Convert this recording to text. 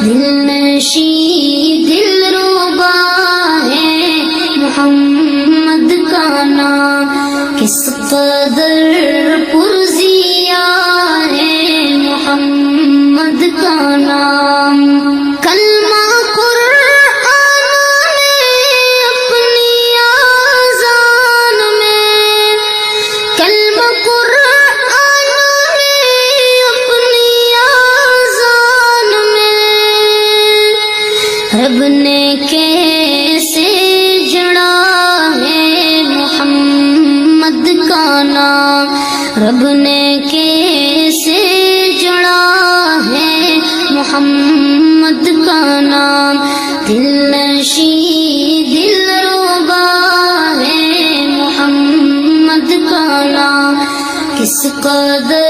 دل نشی دل ربا ہے محمد کا نام، کس قدر پرزیا ہے محمد کا نام۔ کلمہ قرآن میں اپنی آذان میں، کلمہ قرآن میں اپنی آذان میں، رب نے کیسے جڑا ہے محمد کا نام، رب نے کیسے جڑا ہے محمد کا نام۔ دل نشی دل ربا ہے محمد کا نام، کس قدر